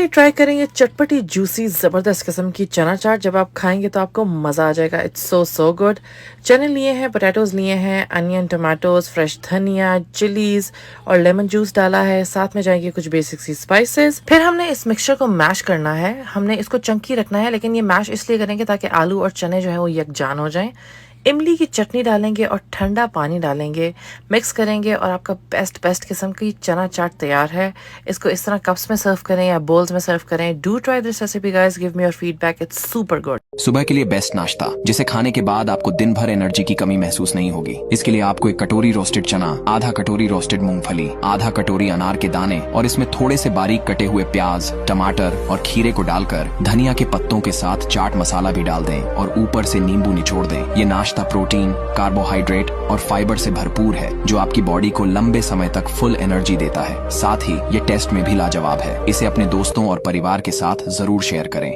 चलिए ट्राई करेंगे चटपटी जूसी ज़बरदस्त किस्म की चना चाट। जब आप खाएंगे तो आपको मज़ा आ जाएगा। It's so good. चने लिए हैं, पोटैटोज़ लिए हैं, अनियन, टमाटोज़, फ्रेश धनिया, चिलीज़ और लेमन जूस डाला है। साथ में जाएंगे कुछ बेसिक सी स्पाइसेस। फिर हमने इस मिक्सचर को मैश करना है। हमने इसको चंकी रखना है, लेकिन ये मैश इसलिए करेंगे ताकि आलू और चने जो है वो यकजान हो जाएं। इमली की चटनी डालेंगे और ठंडा पानी डालेंगे, मिक्स करेंगे और आपका बेस्ट किस्म की चना चाट तैयार है। इसको इस तरह कप्स में सर्व करें या बोल्स में सर्व करें। Do try this recipe guys, give me your feedback, it's super good. सुबह के लिए बेस्ट नाश्ता जिसे खाने के बाद आपको दिन भर एनर्जी की कमी महसूस नहीं होगी। इसके लिए आपको 1 कटोरी रोस्टेड चना, आधा कटोरी रोस्टेड मूंगफली, आधा कटोरी अनार के दाने और इसमें थोड़े से बारीक कटे हुए प्याज, टमाटर और खीरे को डालकर धनिया के पत्तों के साथ चाट मसाला भी डाल दें और ऊपर से नींबू निचोड़ दें। ये नाश्ता प्रोटीन, कार्बोहाइड्रेट और फाइबर से भरपूर है जो आपकी बॉडी को लंबे समय तक फुल एनर्जी देता है। साथ ही ये टेस्ट में भी लाजवाब है। इसे अपने दोस्तों और परिवार के साथ जरूर शेयर करें।